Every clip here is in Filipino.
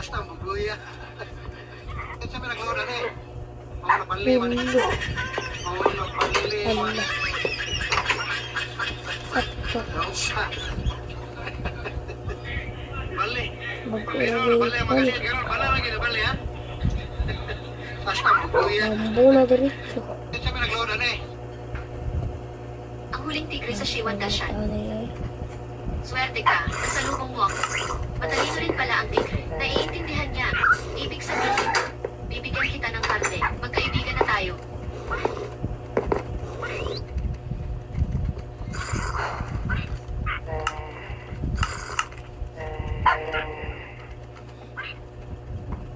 basta mo kuya. Kasi may naglaon na eh. Mga napali man. Hello. Mga napali man. Hala. Sakto. Nausa. Bali. Mag-elevator. Bala lagi na bali ha. Basta mo kuya. Lambo na diretso. Kasi may naglaon na eh. Ang huling tigre sa Shiwan Dashan. Ay. Swerte ka, nasalubong mo ako. Matalino rin pala ang tigre. Naiintindihan niya. Ibig sabihin, bibigyan kita ng karne. Magkaibigan na tayo.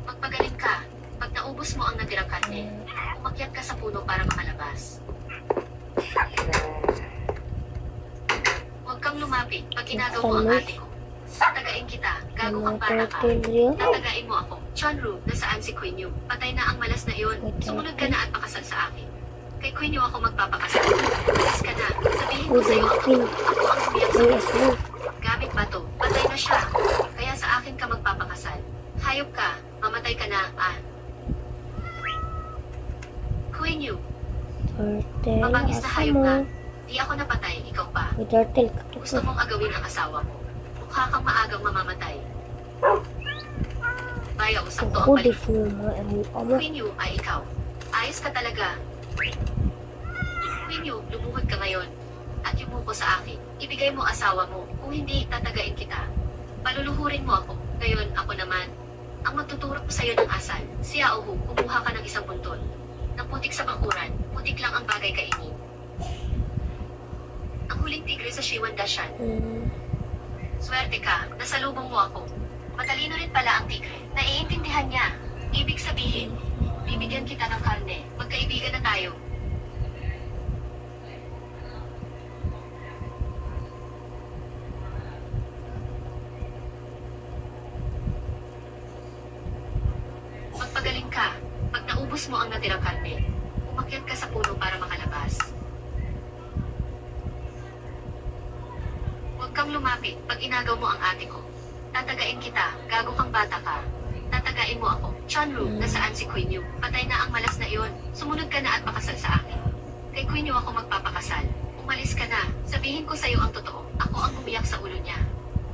Magpagaling ka. Pag naubos mo ang natirang karne, umakyat ka sa puno para makalabas. Huwag kang lumapit pag inagaw mo ang ate ko. Tatagain kita, gago kang bata ka. Tatagain mo ako. Chonru, nasaan si Queen Yu? Patay na ang malas na iyon. Sumunod ka na at pakasal sa akin. Kay Queen Yu ako magpapakasal. Malas ka na. Sabihin ko sa'yo ako. Ako ang umiyak sa puso. Gamit ba to? Patay na siya. Kaya sa akin ka magpapakasal. Hayop ka. Mamatay ka na, Queen Yu, Turtle. mabangis na Asa hayop mo? ka. Di ako napatay, ikaw pa. May turtle ka to. Gusto mong agawin ang asawa mo. Mukha kang maagang mamamatay. Bayaw, sakto ang Kukudis balik. mo mga amo. Queen Yu ay ikaw. Ayos ka talaga. Queen Yu, lumuhod ka ngayon. At yumuko sa akin. Ibigay mo asawa mo. Kung hindi, tatagain kita. Paluluhurin mo ako. Ngayon, ako naman. Ang magtuturo ko sa'yo ng asal. Si Aohu, kumuha ka ng isang buntol. Ng putik sa bakuran, putik lang ang bagay kainin. Ang huling tigre sa Shiwan Dashan. Swerte ka, nasalubong mo ako. Matalino rin pala ang tigre. Naiintindihan niya. Ibig sabihin, bibigyan kita ng karne. Magkaibigan na tayo. Magpagaling ka. Pag naubos mo ang natirang karne, umakyat ka sa puno para makalabas. Huwag kang lumapit pag inagaw mo ang ate ko. Tatagain kita, gago kang bata ka. Tatagain mo ako. Chonru, nasaan si Queen Yu? Patay na ang malas na iyon. Sumunod ka na at pakasal sa akin. Kay Queen Yu ako magpapakasal. Umalis ka na. Sabihin ko sa'yo ang totoo. Ako ang umiyak sa ulo niya.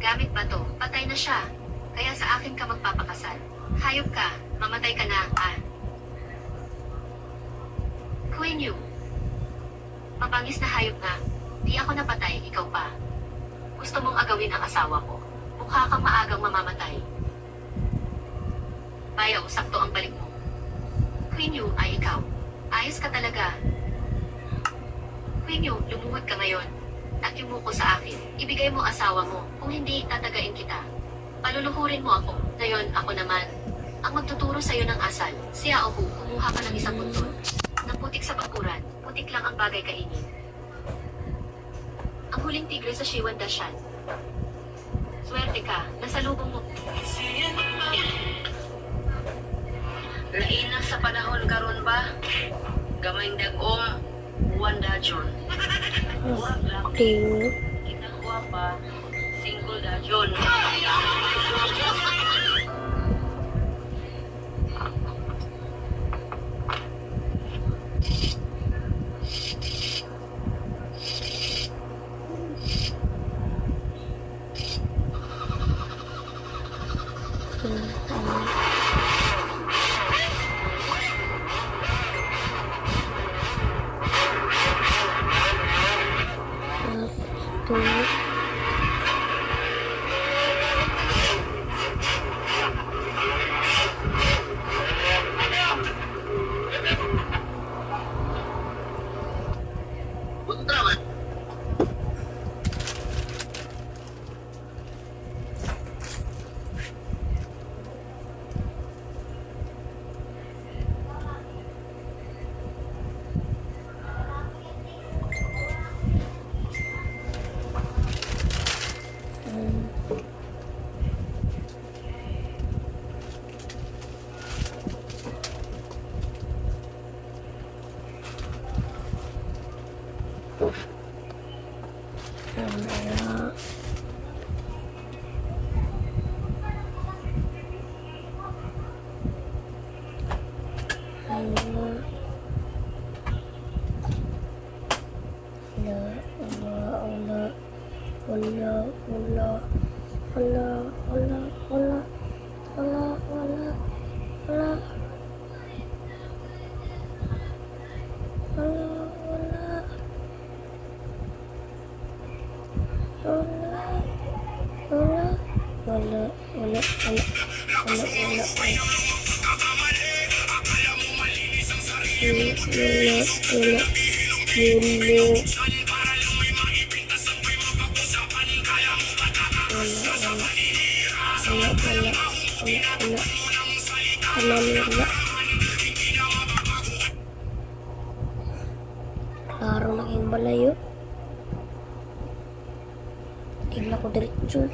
Gamit ba to? Patay na siya. Kaya sa akin ka magpapakasal. Hayop ka. Mamatay ka na, Queen Yu. Mabangis na hayop nga. Di ako napatay, ikaw pa. Gusto mong agawin ang asawa ko. Mukha kang maagang mamamatay. Bayaw, sakto ang balik mo. Queen Yu ay ikaw. Ayos ka talaga. Queen Yu, lumuhod ka ngayon. At yumuko sa akin. Ibigay mo asawa mo. Kung hindi, tatagain kita. Paluluhurin mo ako. Ngayon, ako naman. Ang magtuturo sa'yo ng asal. Si Aohu, kumuha ka ng isang buntol. Ng putik sa bakuran. Putik lang ang bagay kainin. Ang huling tigre sa Shiwan Dashan. Swerte ka, nasalubong mo. Laina sa panahon karon ba? Gamayng dagom, buwan dajon. Murag lang, kinakuha pa, single dajon. Putra ba? wala, wala, wala, wala, wala. Wala, wala. Wala, wala, wala, wala, wala, wala, wala. Klaro na yung balayo. Tingnan ko diretso.